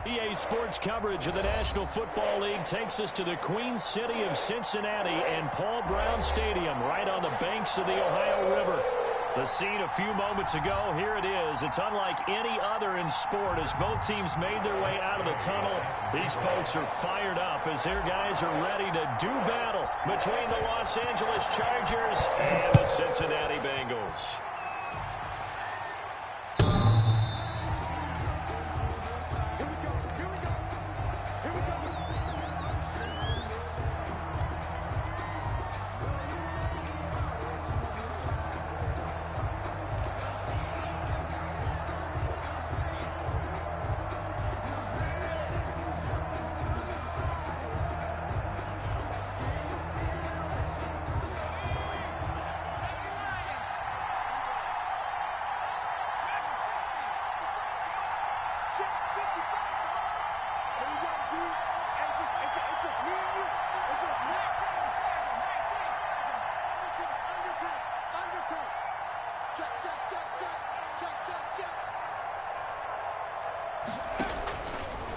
EA Sports coverage of the National Football League takes us to the Queen City of Cincinnati and Paul Brown Stadium right on the banks of the Ohio River. The scene a few moments ago, here it is. It's unlike any other in sport as both teams made their way out of the tunnel. These folks are fired up as their guys are ready to do battle between the Los Angeles Chargers and the Cincinnati Bengals.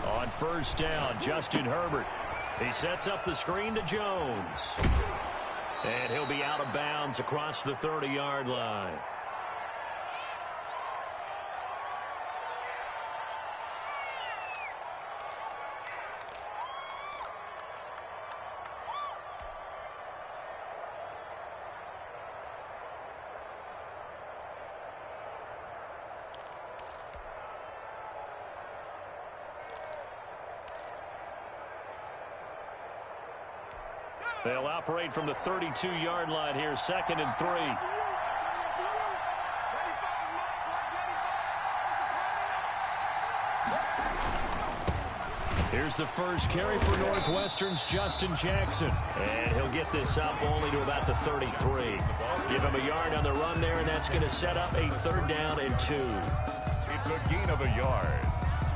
On first down, Justin Herbert. He sets up the screen to Jones. And he'll be out of bounds across the 30-yard line. They'll operate from the 32-yard line here, 2nd and 3. Here's the first carry for Northwestern's Justin Jackson. And he'll get this up only to about the 33. Give him a yard on the run there, and that's going to set up a 3rd down and 2. It's a gain of a yard,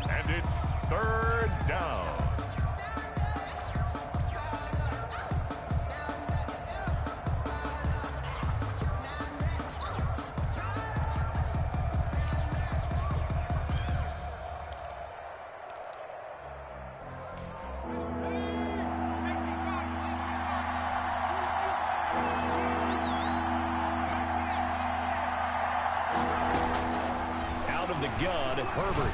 and it's 3rd down. Gun, Herbert.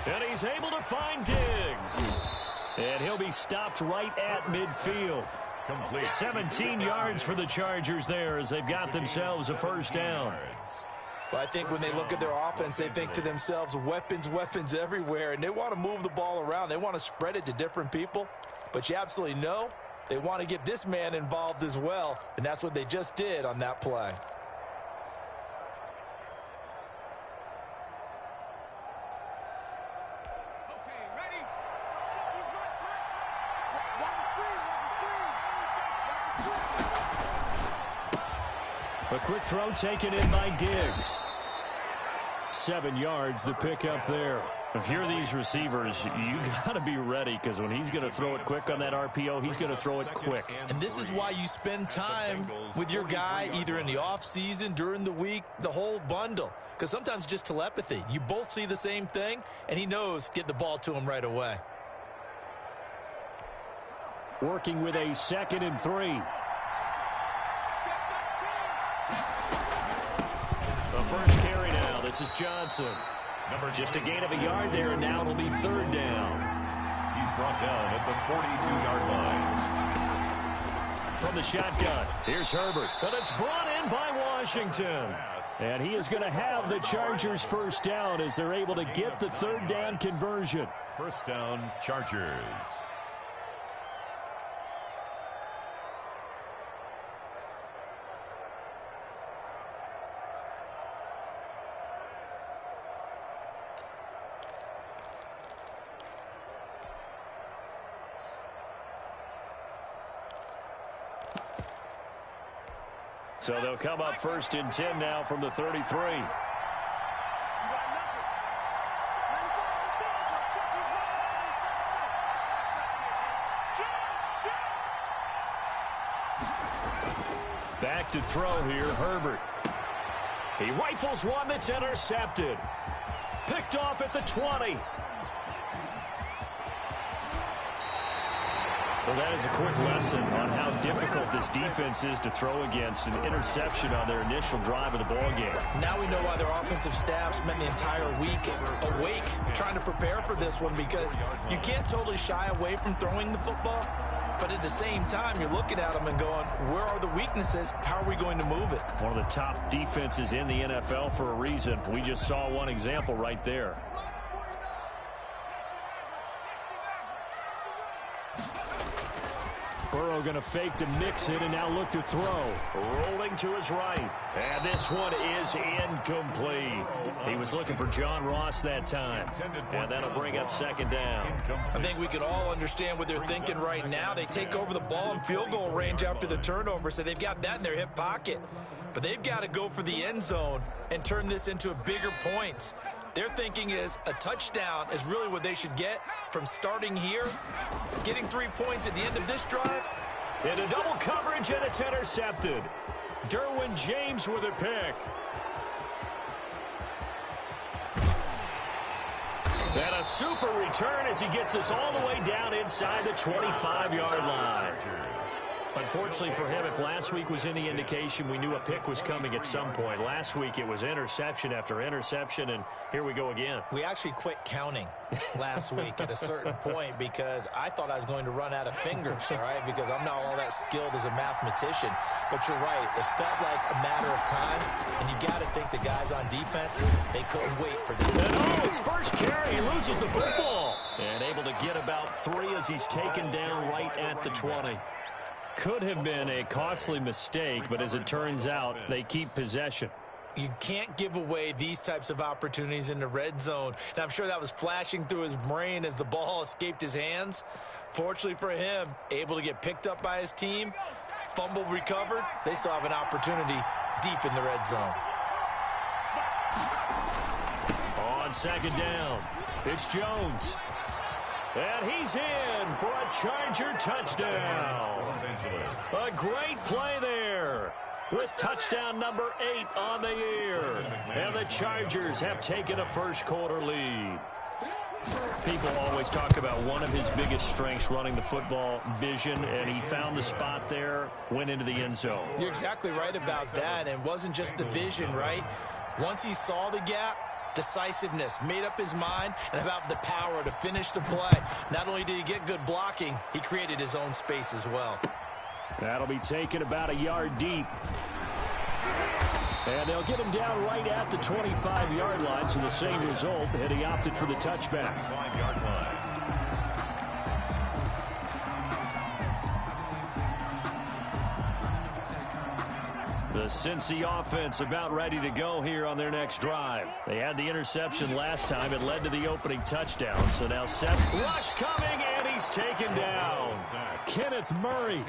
And he's able to find Diggs. And he'll be stopped right at midfield. Complete. 17 yards for the Chargers there as they've got themselves a 1st down. Well, I think when they look at their offense, they think to themselves, weapons, weapons everywhere, and they want to move the ball around. They want to spread it to different people. But you absolutely know they want to get this man involved as well, and that's what they just did on that play. A quick throw taken in by Diggs. 7 yards, the pickup there. If you're these receivers, you got to be ready because when he's going to throw it quick on that RPO, he's going to throw it quick. And this is why you spend time with your guy either in the offseason, during the week, the whole bundle. Because sometimes just telepathy. You both see the same thing, and he knows get the ball to him right away. Working with a 2nd and 3. The first carry now. This is Johnson. Just a gain of a yard there, and now it'll be 3rd down. He's brought down at the 42-yard line. From the shotgun, here's Herbert. But it's brought in by Washington. And he is going to have the Chargers 1st down as they're able to get the 3rd down conversion. 1st down, Chargers. So they'll come up 1st and 10 now from the 33. Back to throw here, Herbert. He rifles one that's intercepted. Picked off at the 20. Well, that is a quick lesson on how difficult this defense is to throw against. An interception on their initial drive of the ball game. Now we know why their offensive staff spent the entire week awake trying to prepare for this one, because you can't totally shy away from throwing the football, but at the same time, you're looking at them and going, where are the weaknesses? How are we going to move it? One of the top defenses in the NFL for a reason. We just saw one example right there. Burrow going to fake to mix it and now look to throw. Rolling to his right. And this one is incomplete. He was looking for John Ross that time. And that'll bring up second down. I think we can all understand what they're thinking right now. They take over the ball in field goal range after the turnover, so they've got that in their hip pocket. But they've got to go for the end zone and turn this into a bigger point. Their thinking is a touchdown is really what they should get from starting here. Getting 3 points at the end of this drive. Into double coverage, and it's intercepted. Derwin James with a pick. And a super return as he gets us all the way down inside the 25-yard line. Unfortunately for him, if last week was any indication, we knew a pick was coming at some point. Last week it was interception after interception, and here we go again. We actually quit counting last week at a certain point because I thought I was going to run out of fingers, all right, because I'm not all that skilled as a mathematician. But you're right. It felt like a matter of time, and you got to think the guys on defense, they couldn't wait for this. And his first carry, he loses the football. And able to get about 3 as he's taken down right at the 20. Could have been a costly mistake, but as it turns out, they keep possession. You can't give away these types of opportunities in the red zone. Now, I'm sure that was flashing through his brain as the ball escaped his hands. Fortunately for him, able to get picked up by his team, fumble recovered. They still have an opportunity deep in the red zone. On second down, it's Jones. And he's in for a Charger touchdown. A great play there with touchdown number 8 on the year. And the Chargers have taken a first quarter lead. People always talk about one of his biggest strengths running the football, vision, and he found the spot there, went into the end zone. You're exactly right about that, and it wasn't just the vision, right? Once he saw the gap, decisiveness, made up his mind, and about the power to finish the play. Not only did he get good blocking, he created his own space as well. That'll be taken about a yard deep. And they'll get him down right at the 25-yard line, so the same result, and he opted for the touchback. 5-yard line. The Cincy offense about ready to go here on their next drive. They had the interception last time. It led to the opening touchdown. So now Seth Rush coming, and he's taken down. Kenneth Murray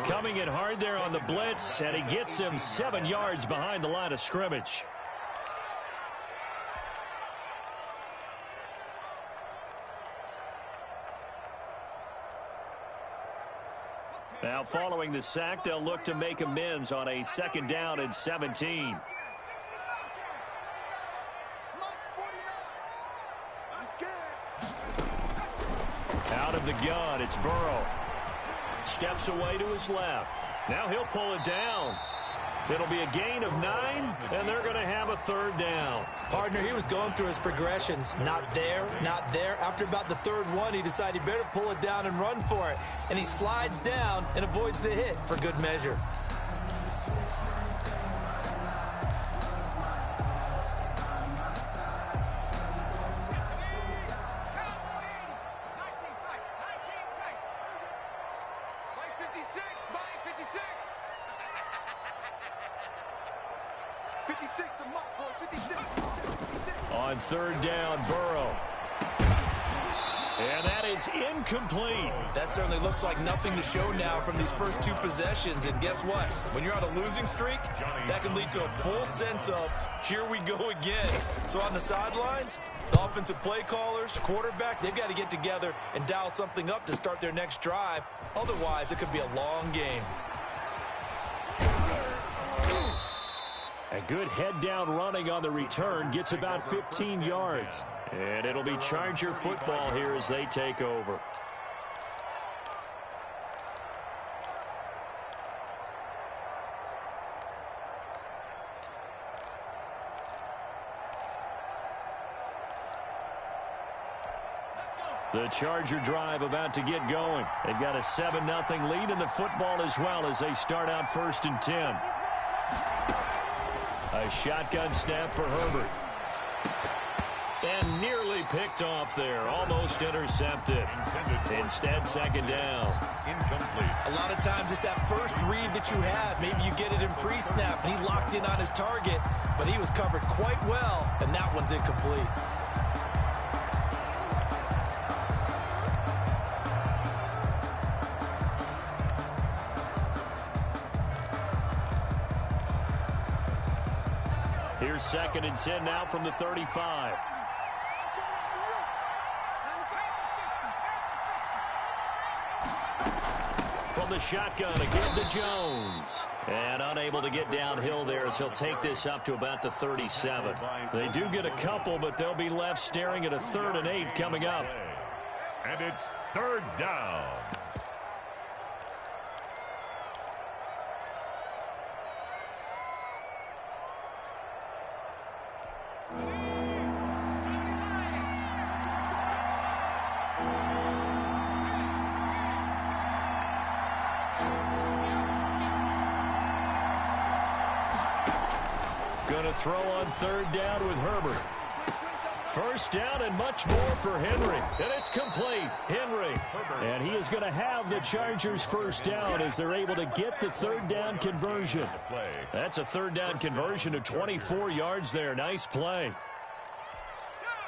coming in hard there on the blitz, and he gets him 7 yards behind the line of scrimmage. Now, following the sack, they'll look to make amends on a second down and 17. Out of the gun, it's Burrow. Steps away to his left. Now he'll pull it down. It'll be a gain of 9, and they're going to have a third down. Partner, he was going through his progressions. Not there, not there. After about the third one, he decided he better pull it down and run for it. And he slides down and avoids the hit for good measure. On third down, Burrow. And that is incomplete. That certainly looks like nothing to show now from these first 2 possessions. And guess what? When you're on a losing streak, that can lead to a full sense of, here we go again. So on the sidelines, the offensive play callers, quarterback, they've got to get together and dial something up to start their next drive. Otherwise, it could be a long game. A good head-down running on the return gets about 15 yards. And it'll be Charger football here as they take over. The Charger drive about to get going. They've got a 7-0 lead in the football as well as they start out 1st and 10. A shotgun snap for Herbert. And nearly picked off there. Almost intercepted. Instead, 2nd down. Incomplete. A lot of times it's that first read that you have. Maybe you get it in pre-snap, and he locked in on his target, but he was covered quite well, and that one's incomplete. Here's 2nd and 10 now from the 35. From the shotgun again to Jones. And unable to get downhill there as he'll take this up to about the 37. They do get a couple, but they'll be left staring at a 3rd and 8 coming up. And it's 3rd down. Going to throw on 3rd down with Herbert. 1st down and much more for Henry. And it's complete. Henry. And he is going to have the Chargers 1st down as they're able to get the 3rd down conversion. That's a 3rd down conversion of 24 yards there. Nice play.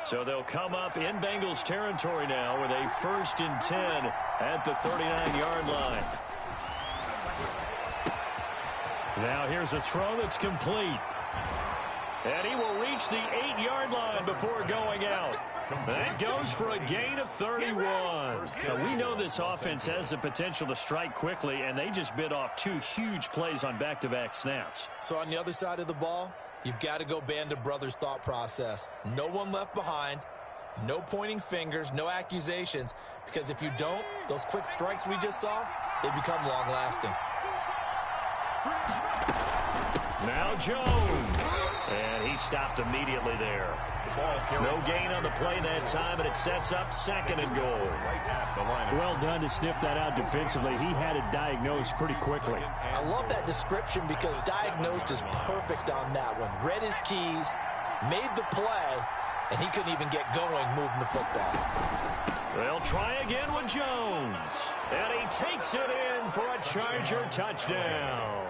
So they'll come up in Bengals territory now with a 1st and 10 at the 39-yard line. Now here's a throw that's complete. And he will reach the 8-yard line before going out. That goes for a gain of 31. Now, we know this offense has the potential to strike quickly, and they just bit off 2 huge plays on back-to-back snaps. So on the other side of the ball, you've got to go band of brothers thought process. No one left behind, no pointing fingers, no accusations, because if you don't, those quick strikes we just saw, they become long-lasting. Now Jones. And he stopped immediately there. No gain on the play that time, and it sets up 2nd and goal. Well done to sniff that out defensively. He had it diagnosed pretty quickly. I love that description because diagnosed is perfect on that one. Read his keys, made the play, and he couldn't even get going moving the football. They'll try again with Jones. And he takes it in for a Charger touchdown.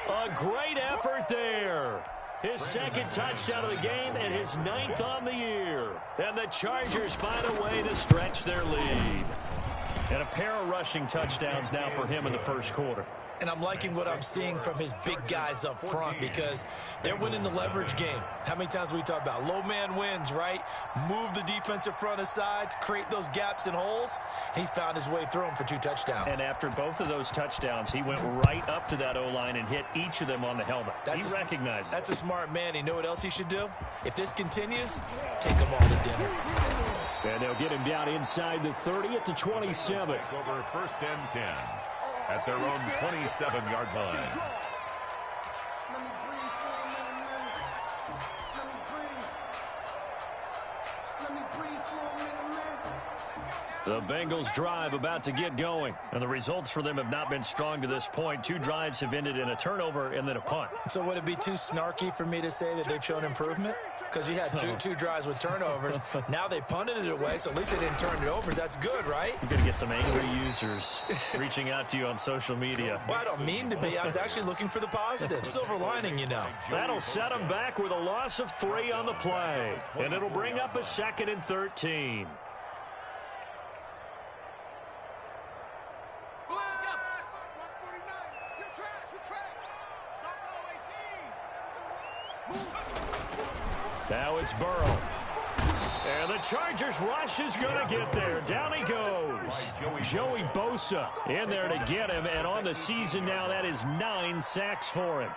A great effort there. His 2nd touchdown of the game and his 9th on the year. And the Chargers find a way to stretch their lead. And a pair of rushing touchdowns now for him in the 1st quarter. And I'm liking what I'm seeing from his big guys up front because they're winning the leverage game. How many times we talk about low man wins, right? Move the defensive front aside, create those gaps and holes. He's found his way through them for 2 touchdowns. And after both of those touchdowns, he went right up to that O-line and hit each of them on the helmet. He recognized it. That's a smart man. You know what else he should do? If this continues, take them all to dinner. And they'll get him down inside the 30 at the 27. Over 1st and 10 at their own 27-yard line. The Bengals drive about to get going, and the results for them have not been strong to this point. 2 drives have ended in a turnover and then a punt. So would it be too snarky for me to say that they've shown improvement? Because you had two drives with turnovers. Now they punted it away, so at least they didn't turn it over. That's good, right? You're going to get some angry users reaching out to you on social media. Well, I don't mean to be. I was actually looking for the positive. Silver lining, you know. That'll set them back with a loss of 3 on the play, and it'll bring up a 2nd and 13. Now it's Burrow. And the Chargers rush is going to get there. Down he goes. Joey Bosa in there to get him. And on the season now, that is 9 sacks for him.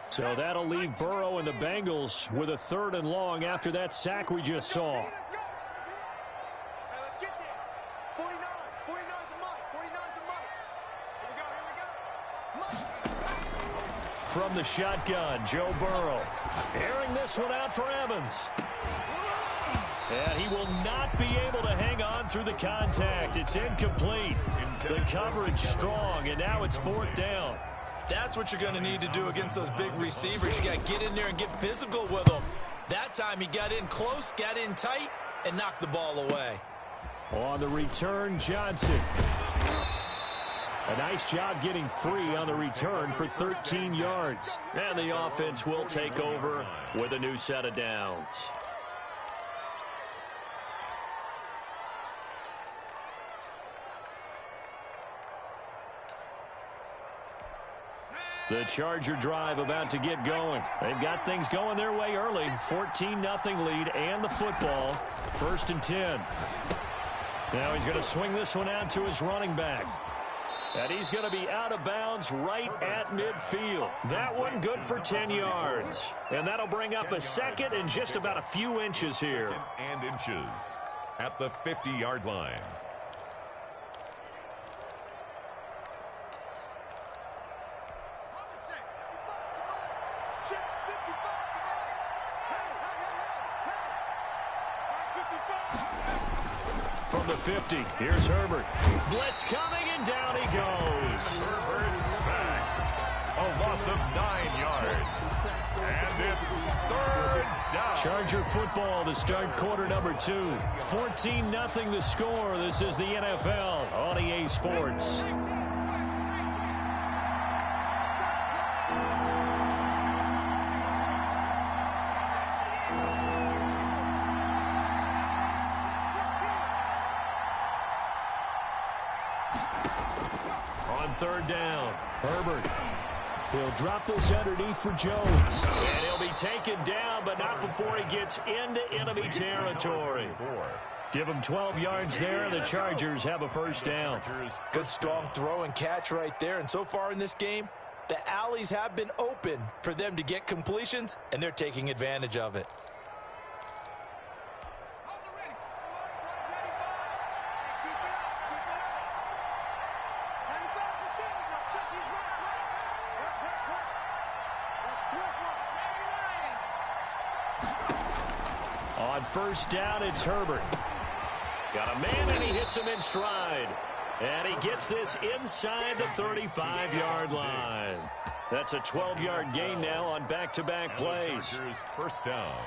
So that'll leave Burrow and the Bengals with a 3rd and long after that sack we just saw. From the shotgun, Joe Burrow. Airing this one out for Evans. And he will not be able to hang on through the contact. It's incomplete. The coverage strong, and now it's 4th down. That's what you're going to need to do against those big receivers. You got to get in there and get physical with them. That time he got in close, got in tight, and knocked the ball away. On the return, Johnson. A nice job getting free on the return for 13 yards. And the offense will take over with a new set of downs. The Charger drive about to get going. They've got things going their way early. 14-0 lead and the football. 1st and 10. Now he's going to swing this one out to his running back. And he's going to be out of bounds right at midfield. That one good for 10 yards. And that'll bring up a second and just about a few inches here. And inches at the 50-yard line. From the 50, here's Herbert. Blitz coming, and down he goes. Herbert sacked. A loss of 9 yards. And it's 3rd down. Charger football to start quarter number 2. 14-0 the score. This is the NFL on EA Sports. On 3rd down, Herbert. He'll drop this underneath for Jones. And he'll be taken down, but not before he gets into enemy territory. Give him 12 yards there, and the Chargers have a 1st down. Good strong throw and catch right there. And so far in this game, the alleys have been open for them to get completions, and they're taking advantage of it. On 1st down, it's Herbert. Got a man, and he hits him in stride. And he gets this inside the 35-yard line. That's a 12-yard gain now on back-to-back plays. 1st down.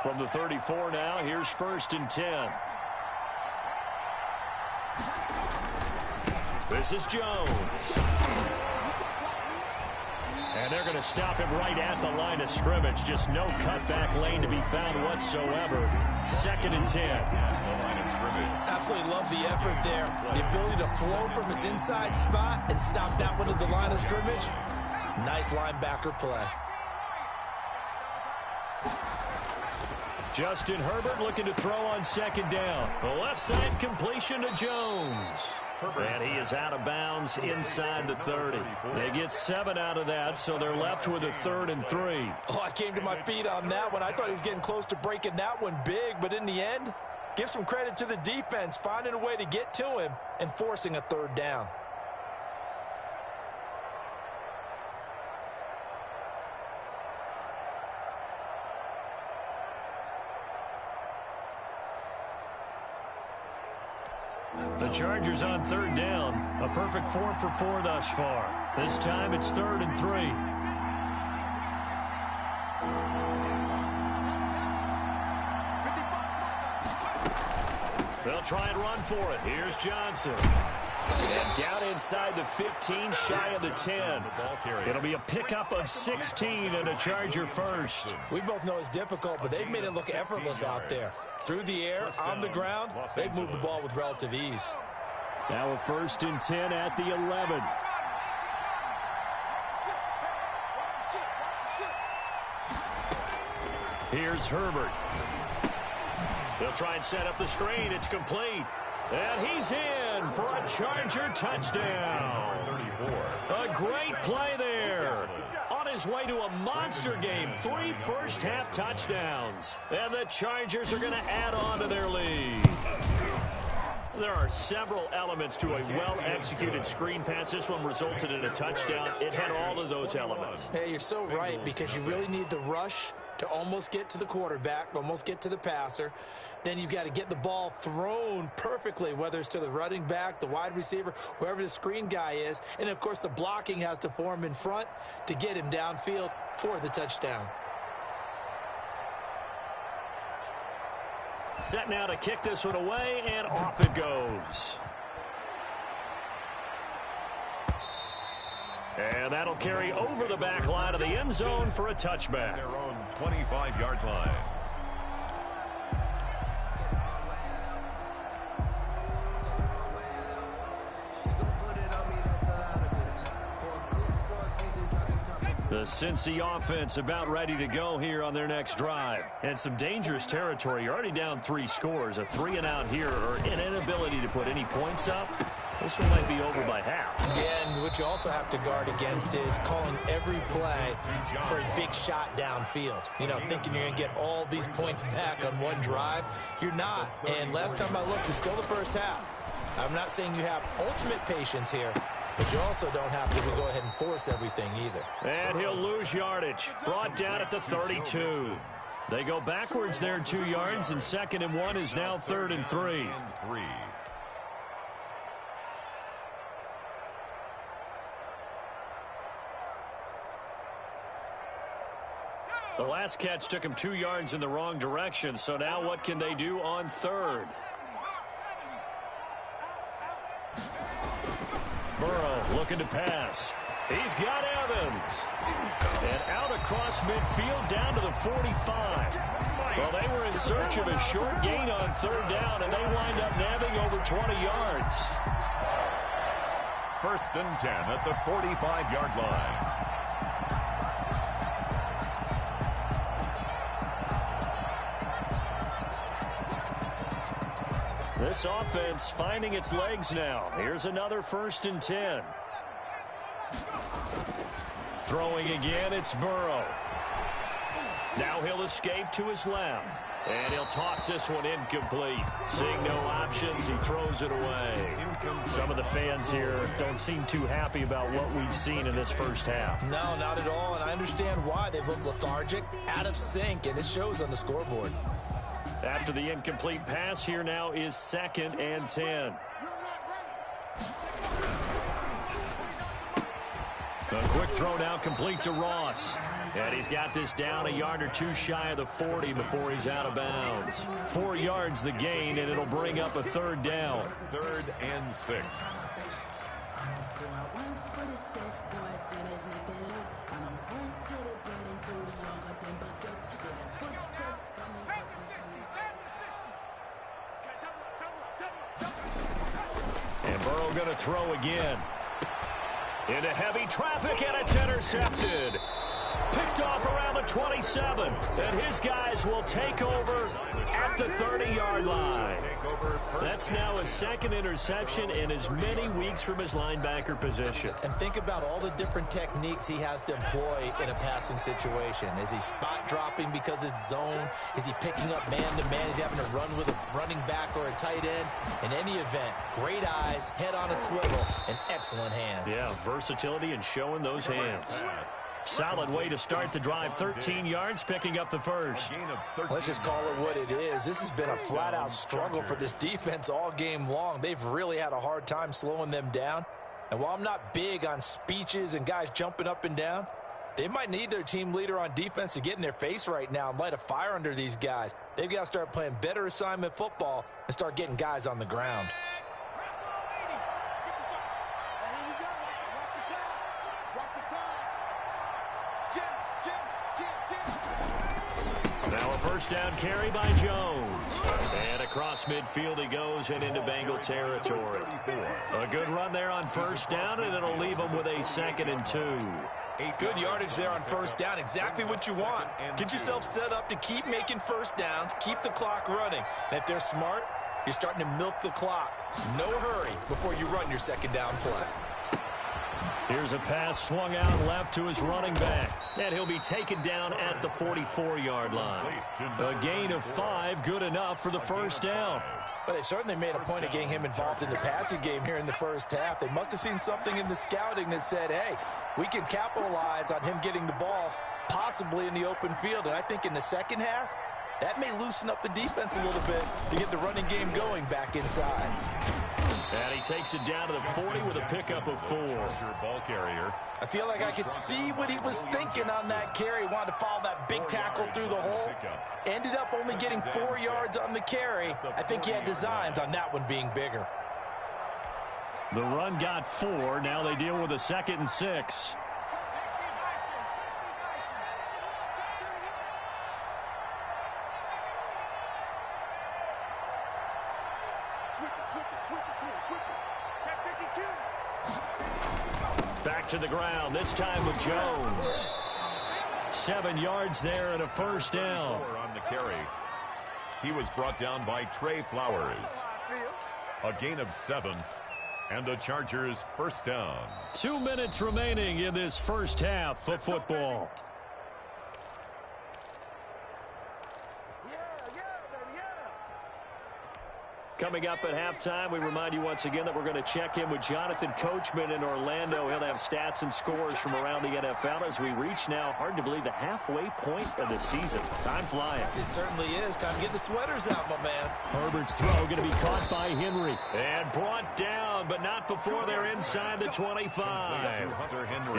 From the 34 now, here's 1st and 10. This is Jones. And they're going to stop him right at the line of scrimmage. Just no cutback lane to be found whatsoever. 2nd and 10. Absolutely love the effort there. The ability to flow from his inside spot and stop that one at the line of scrimmage. Nice linebacker play. Justin Herbert looking to throw on 2nd down. The left side completion to Jones. And he is out of bounds inside the 30. They get 7 out of that, so they're left with a 3rd and 3. Oh, I came to my feet on that one. I thought he was getting close to breaking that one big, but in the end, give some credit to the defense, finding a way to get to him and forcing a 3rd down. The Chargers on 3rd down. A perfect 4 for 4 thus far. This time it's 3rd and 3. They'll try and run for it. Here's Johnson. And down inside the 15, shy of the 10. It'll be a pickup of 16 and a Charger 1st. We both know it's difficult, but they've made it look effortless out there. Through the air, on the ground, they've moved the ball with relative ease. Now a 1st and 10 at the 11. Here's Herbert. They'll try and set up the screen. It's complete. And he's in for a Charger touchdown. A great play there. On on his way to a monster game. 3 first-half touchdowns. And the Chargers are going to add on to their lead. There are several elements to a well-executed screen pass. This one resulted in a touchdown. It had all of those elements. Hey, you're so right, because you really need the rush to almost get to the quarterback, almost get to the passer. Then you've got to get the ball thrown perfectly, whether it's to the running back, the wide receiver, whoever the screen guy is. And, of course, the blocking has to form in front to get him downfield for the touchdown. Set now to kick this one away, and off it goes. And that'll carry over the back line of the end zone for a touchback. Their own 25-yard line. The Cincy offense about ready to go here on their next drive. And some dangerous territory. You're already down 3 scores. A 3-and-out here, or an inability to put any points up. This one might be over by half. Yeah, and what you also have to guard against is calling every play for a big shot downfield. You know, thinking you're going to get all these points back on one drive. You're not. And last time I looked, it's still the first half. I'm not saying you have ultimate patience here, but you also don't have to go ahead and force everything either. And he'll lose yardage. Brought down at the 32. They go backwards there 2 yards, and 2nd and 1 is now 3rd and 3. The last catch took him 2 yards in the wrong direction, so now what can they do on 3rd? Burrow looking to pass. He's got Evans. And out across midfield down to the 45. Well, they were in search of a short gain on 3rd down, and they wind up nabbing over 20 yards. 1st and 10 at the 45-yard line. This offense finding its legs now. Here's another 1st and 10. Throwing again, it's Burrow. Now he'll escape to his left. And he'll toss this one incomplete. Seeing no options, he throws it away. Some of the fans here don't seem too happy about what we've seen in this first half. No, not at all, and I understand why. They've looked lethargic, out of sync, and it shows on the scoreboard. After the incomplete pass, here now is 2nd and 10. A quick throw now complete to Ross. And he's got this down a yard or 2 shy of the 40 before he's out of bounds. 4 yards the gain, and it'll bring up a 3rd down. 3rd and 6. And Burrow going to throw again. Into heavy traffic, and it's intercepted. Picked off around the 27. And his guys will take over at the 30-yard line. That's now his 2nd interception in as many weeks from his linebacker position. And think about all the different techniques he has to employ in a passing situation. Is he spot dropping because it's zone? Is he picking up man-to-man? Is he having to run with a running back or a tight end? In any event, great eyes, head on a swivel, and excellent hands. Yeah, versatility and showing those hands. Solid way to start the drive. 13 yards, picking up the first. Let's just call it what it is. This has been a flat-out struggle for this defense all game long. They've really had a hard time slowing them down. And while I'm not big on speeches and guys jumping up and down, they might need their team leader on defense to get in their face right now and light a fire under these guys. They've got to start playing better assignment football and start getting guys on the ground. Now a first down carry by Jones. And across midfield he goes and into Bengal territory. A good run there on first down, and it'll leave him with a 2nd and 2. Good yardage there on first down. Exactly what you want. Get yourself set up to keep making first downs, keep the clock running. And if they're smart, you're starting to milk the clock. No hurry before you run your 2nd down play. Here's a pass swung out left to his running back. And he'll be taken down at the 44-yard line. A gain of 5, good enough for the first down. But they certainly made a point of getting him involved in the passing game here in the first half. They must have seen something in the scouting that said, hey, we can capitalize on him getting the ball possibly in the open field. And I think in the second half, that may loosen up the defense a little bit to get the running game going back inside. And he takes it down to the 40 with a pickup of 4. Ball carrier. I feel like I could see what he was thinking on that carry. Wanted to follow that big tackle through the hole. Ended up only getting 4 yards on the carry. I think he had designs on that one being bigger. The run got 4. Now they deal with a 2nd and 6. Back to the ground, this time with Jones. 7 yards there and a first down. On the carry. He was brought down by Trey Flowers. A gain of 7. And the Chargers first down. 2 minutes remaining in this first half of football. Coming up at halftime, we remind you once again that we're going to check in with Jonathan Coachman in Orlando. He'll have stats and scores from around the NFL as we reach now, hard to believe, the halfway point of the season. Time flying. It certainly is. Time to get the sweaters out, my man. Herbert's throw going to be caught by Henry. And brought down, but not before they're inside the 25.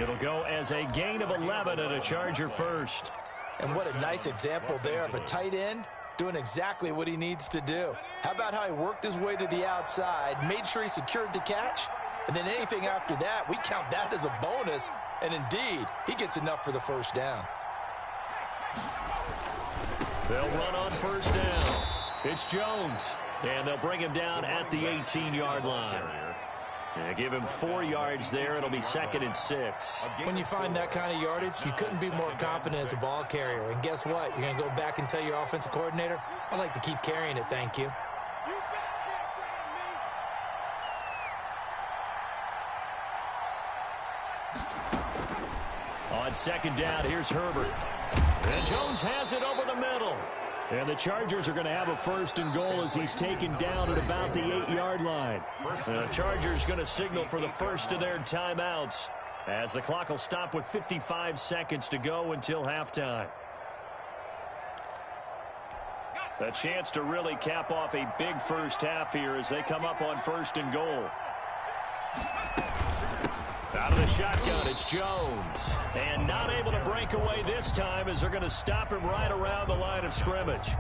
It'll go as a gain of 11 and a Charger first. And what a nice example there of a tight end doing exactly what he needs to do. How about how he worked his way to the outside, made sure he secured the catch, and then anything after that, we count that as a bonus, and indeed, he gets enough for the first down. They'll run on first down. It's Jones, and they'll bring him down at the 18-yard line. Yeah, give him 4 yards there. It'll be 2nd and 6. When you find that kind of yardage, you couldn't be more confident as a ball carrier. And guess what? You're going to go back and tell your offensive coordinator, I'd like to keep carrying it, thank you. On 2nd down, here's Herbert. And Jones has it over the middle. And the Chargers are going to have a 1st and goal as he's taken down at about the 8-yard line. The Chargers going to signal for the first of their timeouts as the clock will stop with 55 seconds to go until halftime. A chance to really cap off a big first half here as they come up on 1st and goal. Out of the shotgun, it's Jones. And not able to break away this time as they're going to stop him right around the line of scrimmage.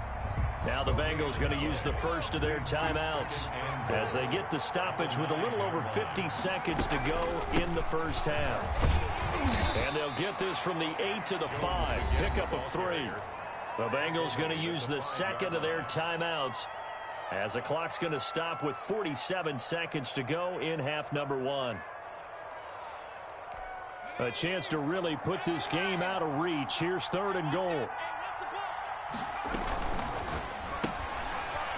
Now the Bengals going to use the first of their timeouts as they get the stoppage with a little over 50 seconds to go in the first half. And they'll get this from the 8 to the 5, pickup of 3. The Bengals going to use the 2nd of their timeouts as the clock's going to stop with 47 seconds to go in half number 1. A chance to really put this game out of reach. Here's 3rd and goal.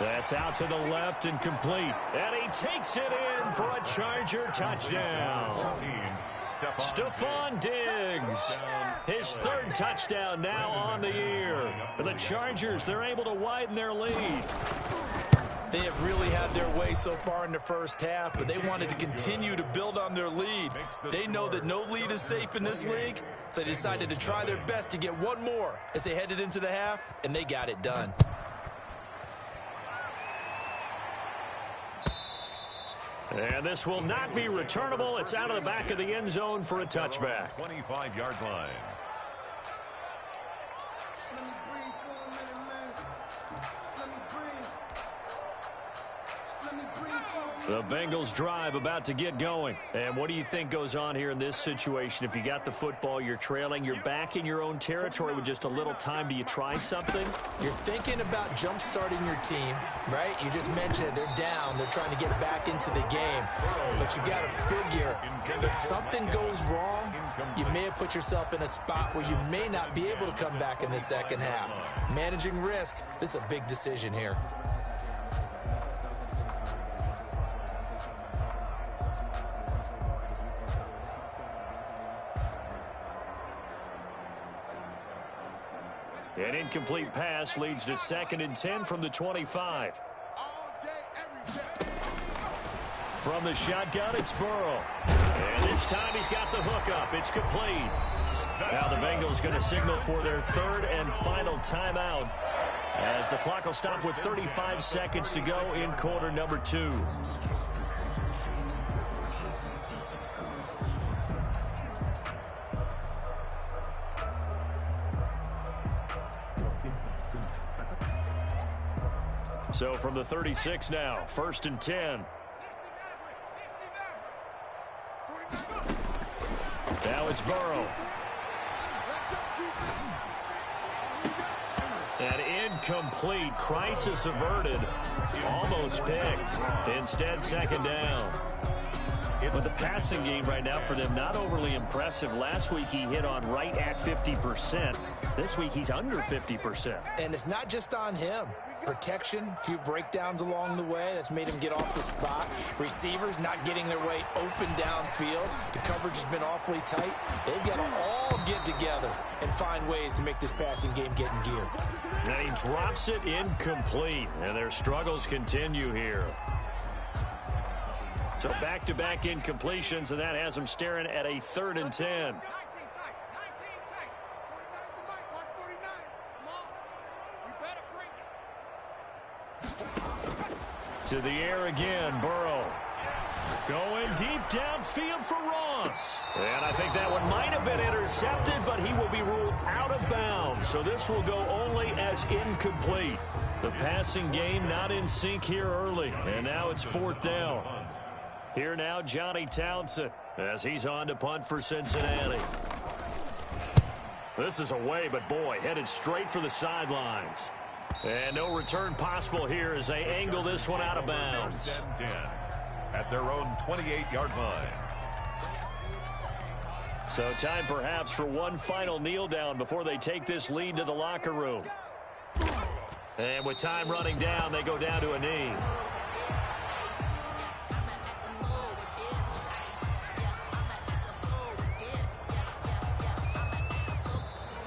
That's out to the left and complete. And he takes it in for a Charger touchdown. Stephon Diggs. His 3rd touchdown now on the year. For the Chargers, they're able to widen their lead. They have really had their way so far in the first half, but they wanted to continue to build on their lead. They know that no lead is safe in this league, so they decided to try their best to get one more as they headed into the half, and they got it done. And this will not be returnable. It's out of the back of the end zone for a touchback. 25-yard line. The Bengals drive about to get going. And what do you think goes on here in this situation? If you got the football, you're trailing, you're back in your own territory with just a little time. Do you try something? You're thinking about jump-starting your team, right? You just mentioned it. They're down. They're trying to get back into the game. But you got to figure, if something goes wrong, you may have put yourself in a spot where you may not be able to come back in the second half. Managing risk, this is a big decision here. An incomplete pass leads to 2nd and 10 from the 25. From the shotgun, it's Burrow. And this time he's got the hook up. It's complete. Now the Bengals going to signal for their 3rd and final timeout, as the clock will stop with 35 seconds to go in quarter number 2. So from the 36 now, 1st and 10. Now it's Burrow. An incomplete, crisis averted, almost picked. Instead, 2nd down. But the passing game right now for them, not overly impressive. Last week he hit on right at 50%. This week he's under 50%. And it's not just on him. Protection, a few breakdowns along the way. That's made him get off the spot. Receivers not getting their way open downfield. The coverage has been awfully tight. They've got to all get together and find ways to make this passing game get in gear. And he drops it incomplete. And their struggles continue here. So back-to-back incompletions, and that has them staring at a 3rd and 10. To the air again, Burrow. Going deep downfield for Ross. And I think that one might have been intercepted, but he will be ruled out of bounds. So this will go only as incomplete. The passing game not in sync here early. And now it's 4th down. Here now, Johnny Townsend, as he's on to punt for Cincinnati. This is away, but boy, headed straight for the sidelines. And no return possible here as they angle this one out of bounds. 10 at their own 28-yard line. So time perhaps for one final kneel down before they take this lead to the locker room. And with time running down, they go down to a knee.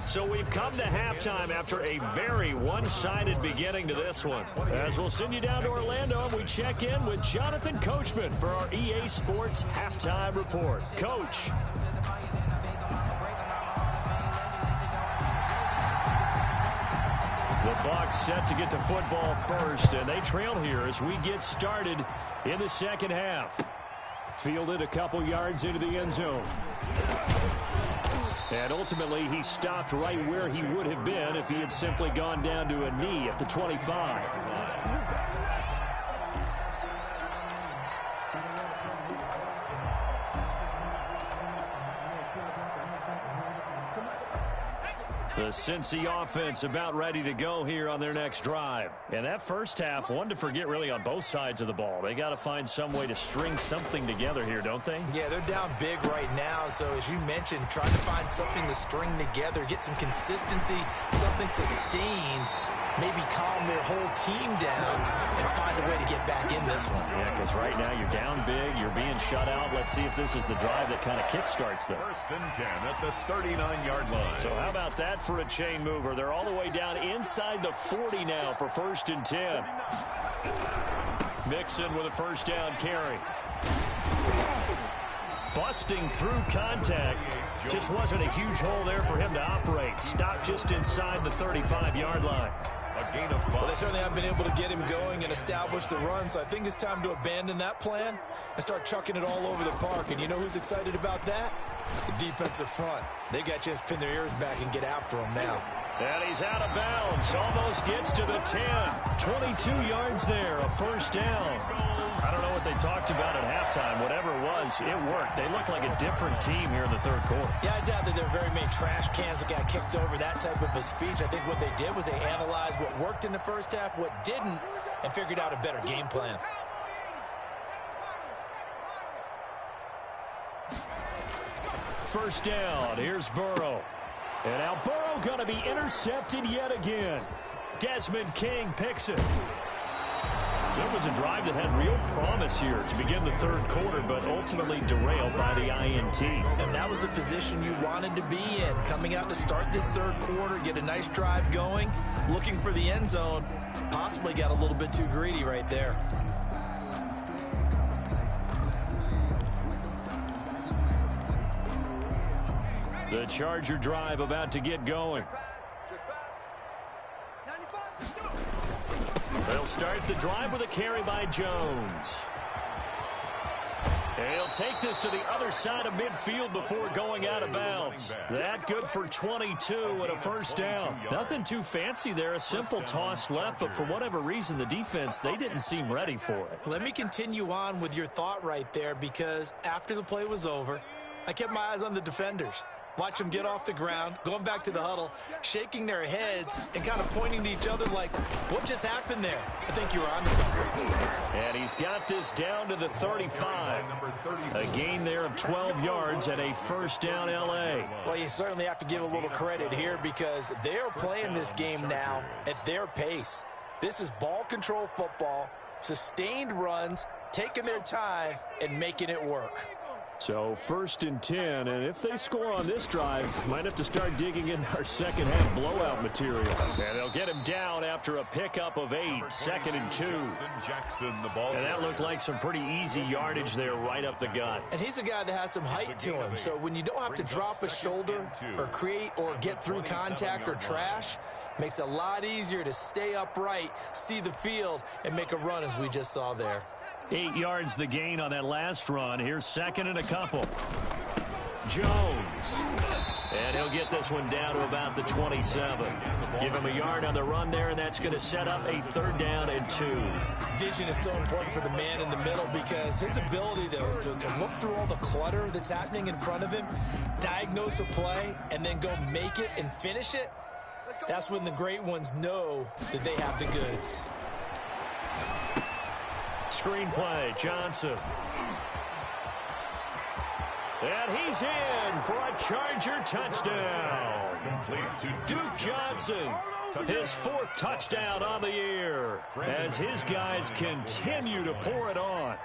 So we've come to halftime after a very one-sided beginning to this one. As we'll send you down to Orlando, and we check in with Jonathan Coachman for our EA Sports Halftime Report. Coach. The Bucs set to get the football first, and they trail here as we get started in the 2nd half. Fielded a couple yards into the end zone. And ultimately, he stopped right where he would have been if he had simply gone down to a knee at the 25. The Cincy offense about ready to go here on their next drive. And that first half, one to forget really on both sides of the ball. They got to find some way to string something together here, don't they? Yeah, they're down big right now. So as you mentioned, trying to find something to string together, get some consistency, something sustained, maybe calm their whole team down and find a way to get back in this one. Yeah, because right now you're down big, you're being shut out. Let's see if this is the drive that kind of kickstarts them. 1st and 10 at the 39-yard line. So how about that for a chain mover? They're all the way down inside the 40 now for 1st and 10. Mixon with a 1st down carry. Busting through contact. Just wasn't a huge hole there for him to operate. Stopped just inside the 35-yard line. A gain of 5. Well, they certainly have been able to get him going and establish the run, so I think it's time to abandon that plan and start chucking it all over the park. And you know who's excited about that? The defensive front. They got a chance to pin their ears back and get after him now. And he's out of bounds. Almost gets to the 10. 22 yards there, a 1st down. I don't know what they talked about at halftime. Whatever it was, it worked. They look like a different team here in the 3rd quarter. Yeah, I doubt that there are very many trash cans that got kicked over, that type of a speech. I think what they did was they analyzed what worked in the first half, what didn't, and figured out a better game plan. First down. Here's Burrow. And now Burrow going to be intercepted yet again. Desmond King picks it. So it was a drive that had real promise here to begin the third quarter, but ultimately derailed by the INT. And that was the position you wanted to be in. Coming out to start this third quarter, get a nice drive going, looking for the end zone. Possibly got a little bit too greedy right there. The Charger drive about to get going. They'll start the drive with a carry by Jones. He'll take this to the other side of midfield before going out of bounds. That good for 22 and a first down. Nothing too fancy there. A simple toss left, but for whatever reason, the defense, they didn't seem ready for it. Let me continue on with your thought right there, because after the play was over, I kept my eyes on the defenders. Watch them get off the ground, going back to the huddle, shaking their heads and kind of pointing to each other like, what just happened there? I think you were onto something. And he's got this down to the 35. A gain there of 12 yards and a first down L.A. Well, you certainly have to give a little credit here because they're playing this game now at their pace. This is ball control football, sustained runs, taking their time and making it work. So first and 10, and if they score on this drive, might have to start digging in our second half blowout material. And they'll get him down after a pickup of 8, second and 2. And that looked like some pretty easy yardage there right up the gut. And he's a guy that has some height to him, so when you don't have to drop a shoulder or create or get through contact or trash, makes it a lot easier to stay upright, see the field, and make a run as we just saw there. 8 yards the gain on that last run. Here's second and a couple. Jones. And he'll get this one down to about the 27. Give him a yard on the run there, and that's going to set up a third down and 2. Vision is so important for the man in the middle because his ability to look through all the clutter that's happening in front of him, diagnose a play, and then go make it and finish it, that's when the great ones know that they have the goods. Screenplay, Johnson. And he's in for a Charger touchdown. Duke Johnson, his 4th touchdown on the year as his guys continue to pour it on.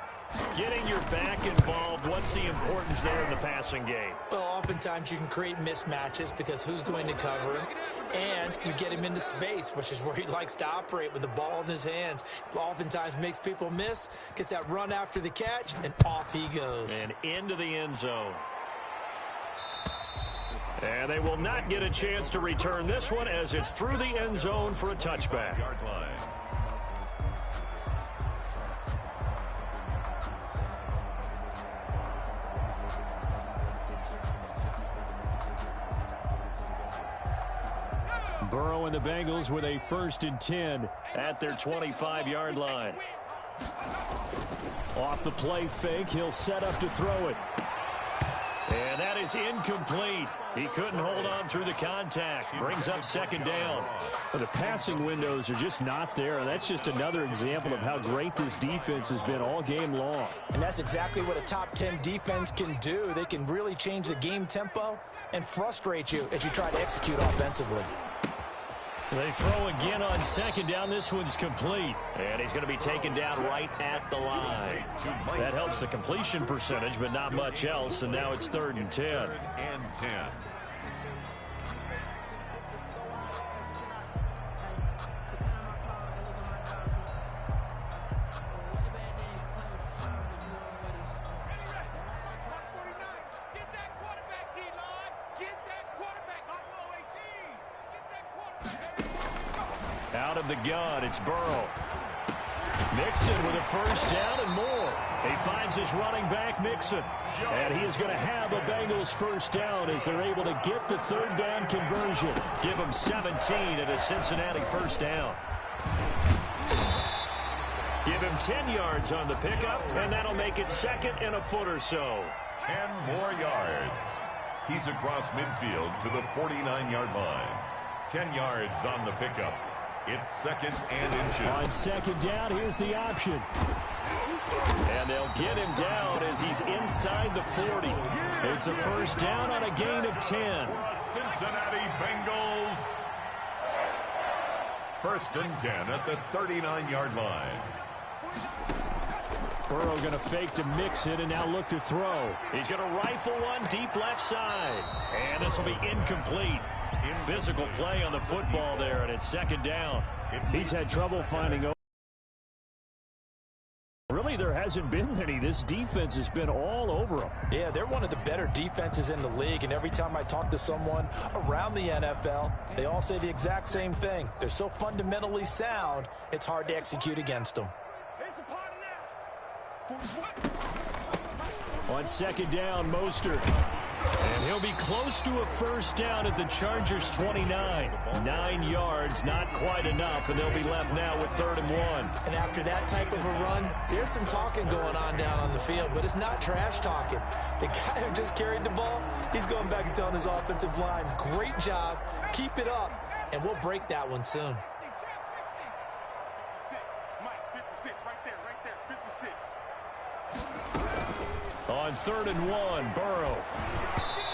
Getting your back involved, what's the importance there in the passing game? Well, oftentimes you can create mismatches because who's going to cover him, and you get him into space, which is where he likes to operate with the ball in his hands. Oftentimes makes people miss, gets that run after the catch, and off he goes. And into the end zone. And they will not get a chance to return this one as it's through the end zone for a touchback. Burrow and the Bengals with a first and 10 at their 25-yard line. Off the play fake, he'll set up to throw it. And that is incomplete. He couldn't hold on through the contact. Brings up second down. Well, the passing windows are just not there. And that's just another example of how great this defense has been all game long. And that's exactly what a top 10 defense can do. They can really change the game tempo and frustrate you as you try to execute offensively. They throw again on second down. This one's complete. And he's going to be taken down right at the line. That helps the completion percentage, but not much else. And now it's 3rd and 10. Out of the gun, it's Burrow. Mixon with a first down and more. He finds his running back, Mixon. And he is going to have a Bengals first down as they're able to get the 3rd down conversion. Give him 17 and a Cincinnati first down. Give him 10 yards on the pickup, and that'll make it 2nd and a foot or so. 10 more yards. He's across midfield to the 49-yard line. 10 yards on the pickup. It's 2nd and inches. On second down, here's the option. And they'll get him down as he's inside the 40. It's a first down on a gain of 10. Cincinnati Bengals. 1st and 10 at the 39-yard line. Burrow going to fake to mix it and now look to throw. He's going to rifle one deep left side. And this will be incomplete. Physical play on the football there, and it's second down. He's had trouble finding. Really, there hasn't been any. This defense has been all over them. Yeah, they're one of the better defenses in the league, and every time I talk to someone around the NFL, they all say the exact same thing. They're so fundamentally sound, it's hard to execute against them. On second down, Mostert. And he'll be close to a first down at the Chargers' 29. 9 yards, not quite enough, and they'll be left now with 3rd and 1. And after that type of a run, there's some talking going on down on the field, but it's not trash talking. The guy who just carried the ball, he's going back and telling his offensive line, great job, keep it up, and we'll break that one soon. On 3rd and 1, Burrow.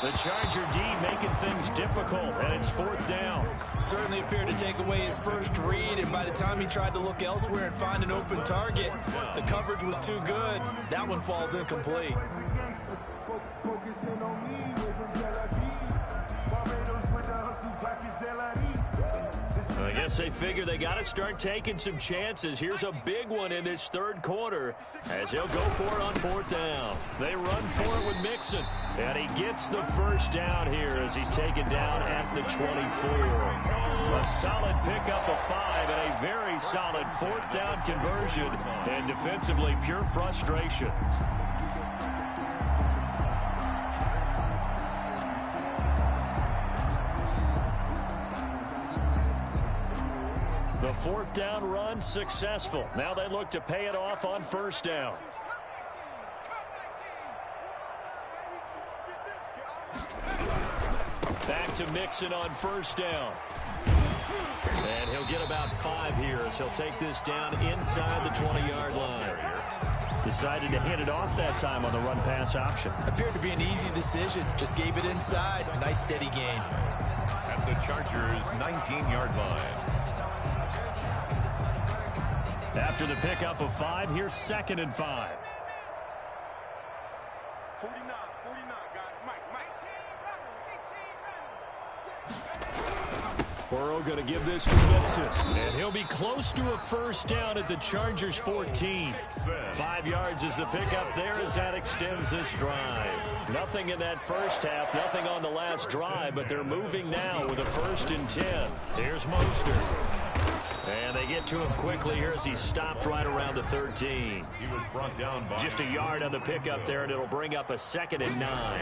The Charger D making things difficult, and it's 4th down. Certainly appeared to take away his first read, and by the time he tried to look elsewhere and find an open target, the coverage was too good. That one falls incomplete. I guess they figure they got to start taking some chances. Here's a big one in this 3rd quarter as he'll go for it on 4th down. They run for it with Mixon, and he gets the first down here as he's taken down at the 24. A solid pickup of 5 and a very solid 4th down conversion, and defensively pure frustration. The 4th down run successful. Now they look to pay it off on 1st down. Back to Mixon on 1st down. And he'll get about 5 here as he'll take this down inside the 20-yard line. Decided to hand it off that time on the run-pass option. Appeared to be an easy decision. Just gave it inside. Nice steady gain. At the Chargers' 19-yard line. After the pickup of 5, here's 2nd and 5. 49, guys. Mike. Burrow going to give this to Mixon. And he'll be close to a first down at the Chargers' 14. 5 yards is the pickup there as that extends this drive. Nothing in that first half, nothing on the last drive, but they're moving now with a 1st and 10. Here's Mostert. And they get to him quickly here as he stopped right around the 13. He was brought down by just a yard on the pickup there, and it'll bring up a 2nd and 9.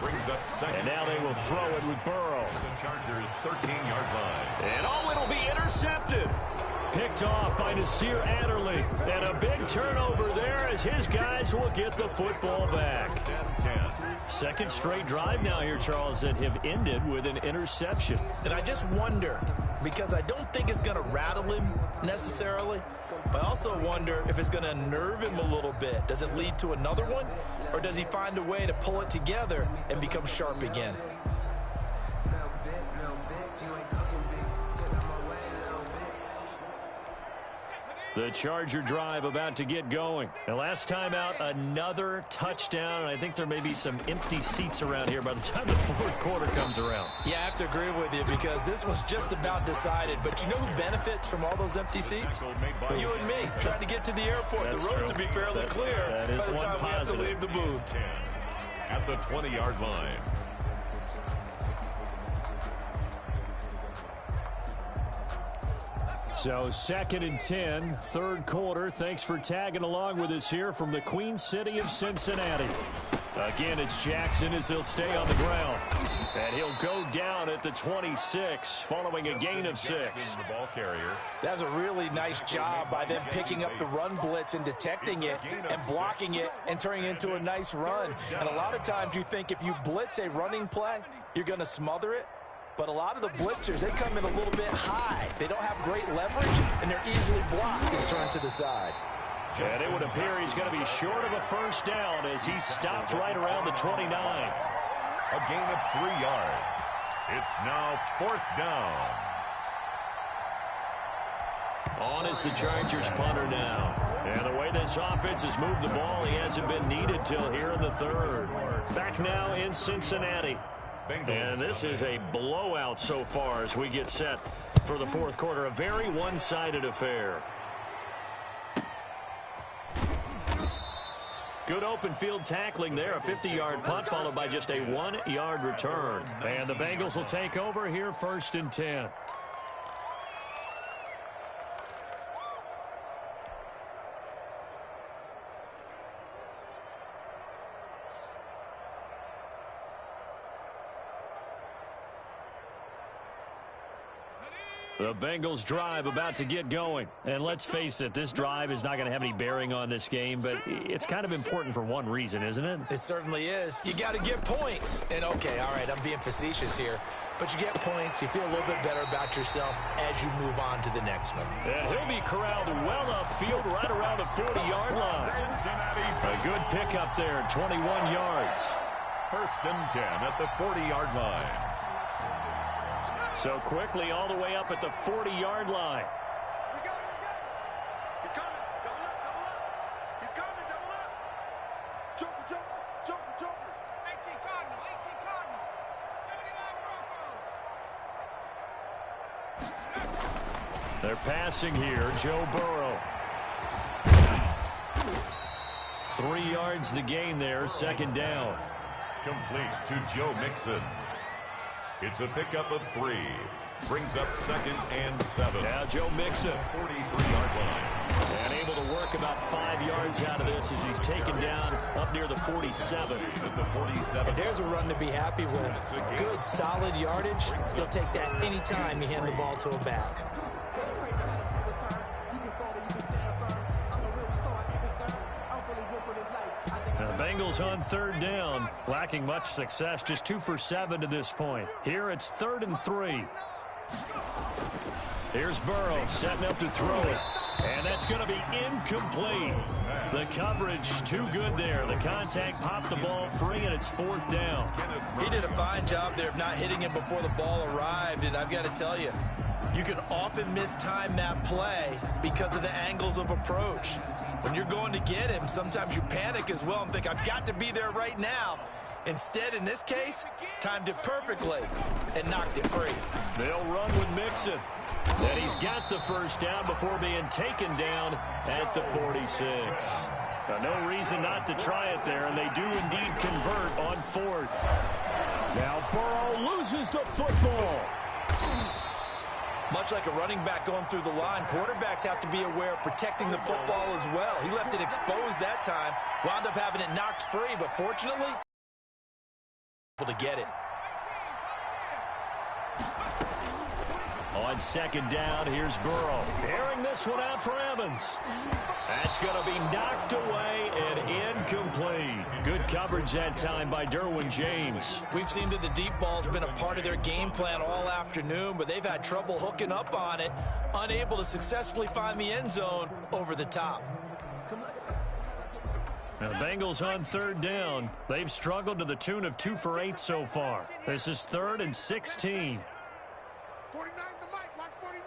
Brings up 2nd. And now they will throw it with Burrow. The Chargers' 13-yard line. And it'll be intercepted. Picked off by Nasir Adderley. And a big turnover there as his guys will get the football back. 2nd straight drive now here, Charles, that have ended with an interception. And I just wonder, because I don't think it's going to rattle him necessarily, but I also wonder if it's going to unnerve him a little bit. Does it lead to another one, or does he find a way to pull it together and become sharp again? The Charger drive about to get going. The last time out, another touchdown. I think there may be some empty seats around here by the time the 4th quarter comes around. Yeah, I have to agree with you because this was just about decided. But you know who benefits from all those empty seats? You and me, trying to get to the airport. That's the roads true. will be fairly clear by the time we have to leave the booth. At the 20-yard line. So 2nd and 10, 3rd quarter. Thanks for tagging along with us here from the Queen City of Cincinnati. Again, it's Jackson as he'll stay on the ground. And he'll go down at the 26 following a gain of 6. The ball carrier. That's a really nice job by them picking up the run blitz and detecting it and blocking it and turning it into a nice run. And a lot of times you think if you blitz a running play, you're going to smother it. But a lot of the blitzers, they come in a little bit high. They don't have great leverage, and they're easily blocked and turned to the side. And it would appear he's going to be short of a first down as he stopped right around the 29. A gain of 3 yards. It's now 4th down. On is the Chargers punter now. And the way this offense has moved the ball, he hasn't been needed till here in the third. Back now in Cincinnati. And this is a blowout so far as we get set for the fourth quarter. A very one-sided affair. Good open field tackling there. A 50-yard punt followed by just a 1-yard return. And the Bengals will take over here 1st and 10. The Bengals drive about to get going. And let's face it, this drive is not going to have any bearing on this game, but it's kind of important for one reason, isn't it? It certainly is. You got to get points. And, okay, all right, I'm being facetious here. But you get points, you feel a little bit better about yourself as you move on to the next one. And he'll be corralled well upfield right around the 40-yard line. A good pickup there, 21 yards. 1st and 10 at the 40-yard line. So quickly all the way up at the 40-yard line. We got it. He's coming. Double up, double up. He's coming, double up. Joker. 18 Cardinal, 79 Broncos. They're passing here. Joe Burrow. 3 yards the gain there. 2nd down. Complete to Joe Mixon. It's a pickup of 3. Brings up 2nd and 7. Now Joe Mixon. 43-yard line. And able to work about 5 yards out of this as he's taken down up near the 47. The 47. And there's a run to be happy with. Good, solid yardage. You'll take that anytime you hand the ball to a back. Now the Bengals on 3rd down, lacking much success, just 2 for 7 to this point. Here it's 3rd and 3. Here's Burrow setting up to throw it. And that's going to be incomplete. The coverage too good there. The contact popped the ball free, and it's 4th down. He did a fine job there of not hitting him before the ball arrived, and I've got to tell you, you can often mistime that play because of the angles of approach. When you're going to get him, sometimes you panic as well and think, I've got to be there right now. Instead, in this case, timed it perfectly and knocked it free. They'll run with Mixon. And he's got the 1st down before being taken down at the 46. Now, no reason not to try it there, and they do indeed convert on 4th. Now Burrow loses the football. Much like a running back going through the line, quarterbacks have to be aware of protecting the football as well. He left it exposed that time, wound up having it knocked free, but fortunately, able to get it. On 2nd down, here's Burrow. Airing this one out for Evans. That's going to be knocked away and incomplete. Good coverage that time by Derwin James. We've seen that the deep ball's been a part of their game plan all afternoon, but they've had trouble hooking up on it, unable to successfully find the end zone over the top. Now the Bengals on 3rd down. They've struggled to the tune of 2 for 8 so far. This is 3rd and 16. 49's the mic. Watch 49.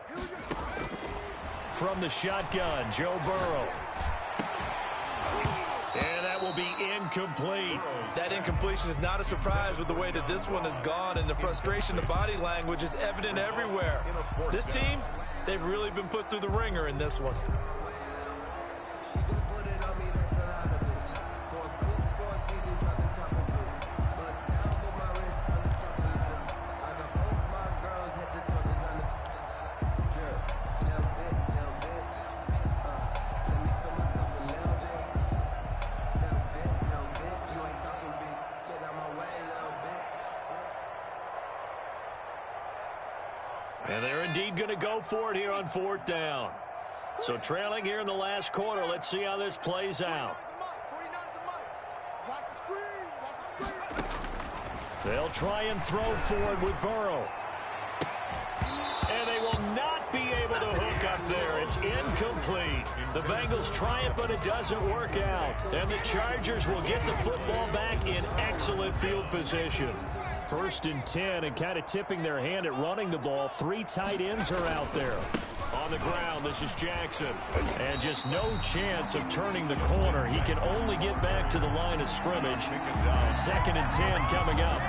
Here we go. From the shotgun, Joe Burrow. And that will be incomplete. That incompletion is not a surprise with the way that this one has gone, and the frustration, the body language is evident everywhere. This team, they've really been put through the ringer in this one. And they're indeed going to go for it here on 4th down. So trailing here in the last quarter, let's see how this plays out. 49's the mic. Watch the screen. Watch the screen. They'll try and throw forward with Burrow. And they will not be able to hook up there. It's incomplete. The Bengals try it, but it doesn't work out. And the Chargers will get the football back in excellent field position. First and 10, and kind of tipping their hand at running the ball. 3 tight ends are out there. On the ground, this is Jackson. And just no chance of turning the corner. He can only get back to the line of scrimmage. Second and 10 coming up.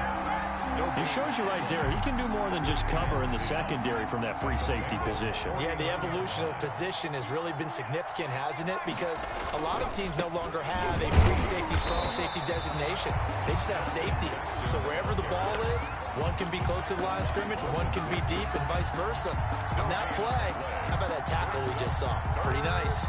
It shows you right there, he can do more than just cover in the secondary from that free safety position. Yeah, the evolution of position has really been significant, hasn't it? Because a lot of teams no longer have a free safety, strong safety designation. They just have safeties. So wherever the ball is, one can be close to the line of scrimmage, one can be deep, and vice versa. On that play, how about that tackle we just saw? Pretty nice.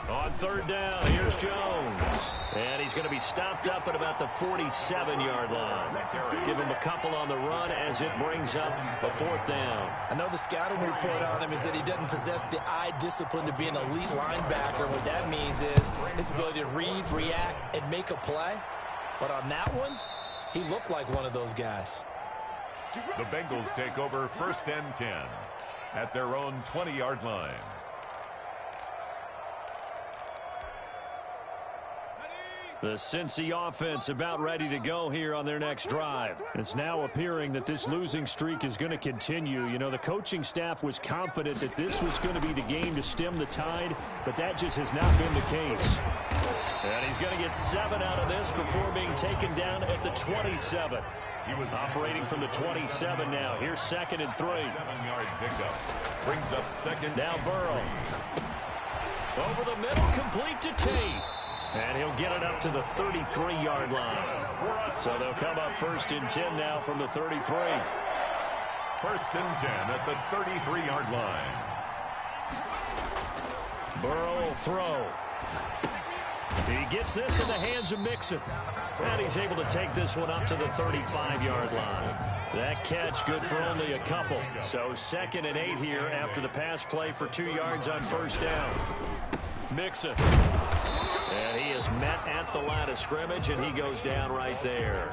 On third down, here's Jones. And he's going to be stopped up at about the 47-yard line. Give him a couple on the run as it brings up a fourth down. I know the scouting report on him is that he doesn't possess the eye discipline to be an elite linebacker. What that means is his ability to read, react, and make a play. But on that one, he looked like one of those guys. The Bengals take over first and 10 at their own 20-yard line. The Cincy offense about ready to go here on their next drive. It's now appearing that this losing streak is going to continue. You know, the coaching staff was confident that this was going to be the game to stem the tide, but that just has not been the case. And he's going to get 7 out of this before being taken down at the 27. He was operating from the 27 now. Here's second and 3. 7-yard pickup. Brings up second. Now Burrow. Over the middle, complete to Tate. And he'll get it up to the 33-yard line. So they'll come up first and 10 now from the 33. First and 10 at the 33-yard line. Burrow will throw. He gets this in the hands of Mixon. And he's able to take this one up to the 35-yard line. That catch good for only a couple. So second and 8 here after the pass play for 2 yards on first down. Mixon. And he is met at the line of scrimmage, and he goes down right there.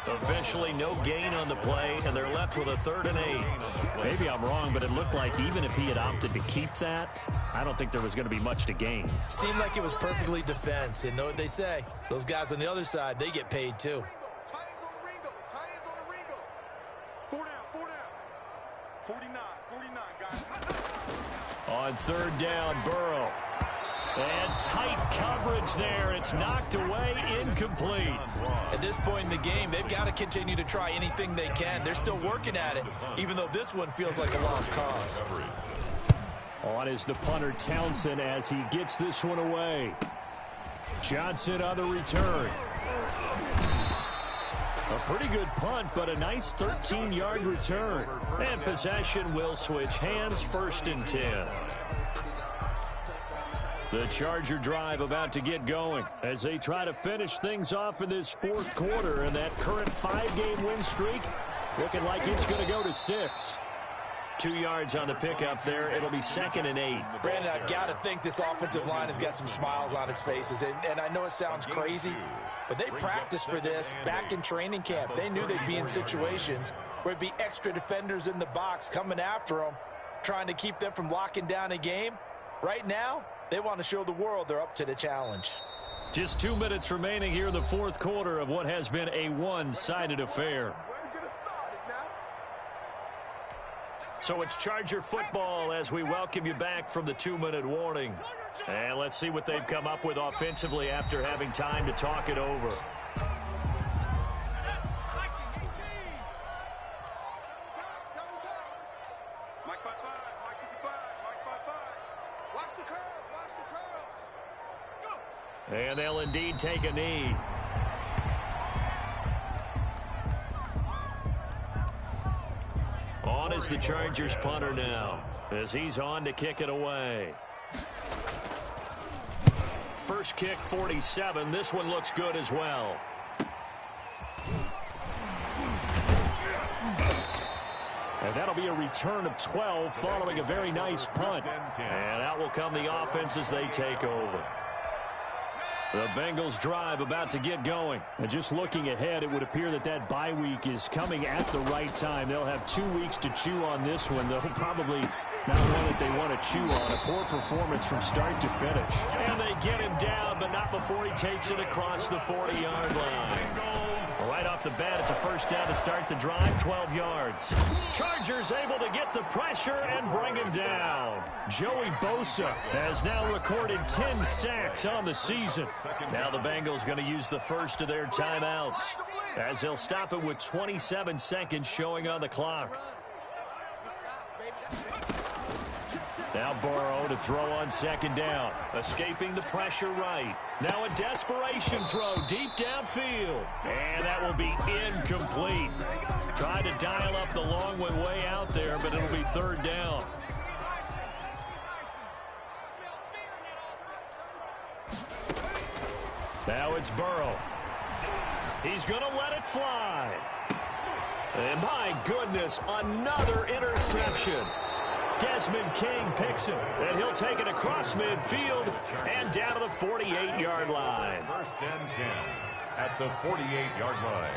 Officially no gain on the play, and they're left with a 3rd and 8. Maybe I'm wrong, but it looked like even if he had opted to keep that, I don't think there was going to be much to gain. Seemed like it was perfectly defense. You know what they say? Those guys on the other side, they get paid too. Tight ends on the Ringo. Tight ends on the Ringo. 4 down. 49, guys. On third down, Burrow. And tight coverage there. It's knocked away, incomplete. At this point in the game, they've got to continue to try anything they can. They're still working at it, even though this one feels like a lost cause. On is the punter, Townsend, as he gets this one away. Johnson on the return. A pretty good punt, but a nice 13-yard return. And possession will switch hands, first and 10. The Charger drive about to get going as they try to finish things off in this fourth quarter, and that current 5-game win streak looking like it's going to go to 6. 2 yards on the pickup there. It'll be second and 8. Brandon, I've got to think this offensive line has got some smiles on its faces, and I know it sounds crazy, but they practiced for this back in training camp. They knew they'd be in situations where it'd be extra defenders in the box coming after them, trying to keep them from locking down a game. Right now, they want to show the world they're up to the challenge. Just 2 minutes remaining here in the fourth quarter of what has been a one-sided affair. So it's Charger football as we welcome you back from the 2-minute warning. And let's see what they've come up with offensively after having time to talk it over. And they'll indeed take a knee. On is the Chargers punter now, as he's on to kick it away. First kick, 47. This one looks good as well. And that'll be a return of 12 following a very nice punt. And out will come the offense as they take over. The Bengals drive about to get going. And just looking ahead, it would appear that that bye week is coming at the right time. They'll have 2 weeks to chew on this one. They'll probably not one that they want to chew on. A poor performance from start to finish. And they get him down, but not before he takes it across the 40-yard line. Right off the bat, it's a first down to start the drive, 12 yards. Chargers able to get the pressure and bring him down. Joey Bosa has now recorded 10 sacks on the season. Now the Bengals going to use the first of their timeouts, as they'll stop it with 27 seconds showing on the clock. Now Burrow to throw on second down. Escaping the pressure right. Now a desperation throw deep downfield. And that will be incomplete. Tried to dial up the long one way out there, but it'll be third down. Now it's Burrow. He's going to let it fly. And my goodness, another interception. Desmond King picks him, and he'll take it across midfield and down to the 48-yard line. First and 10 at the 48-yard line.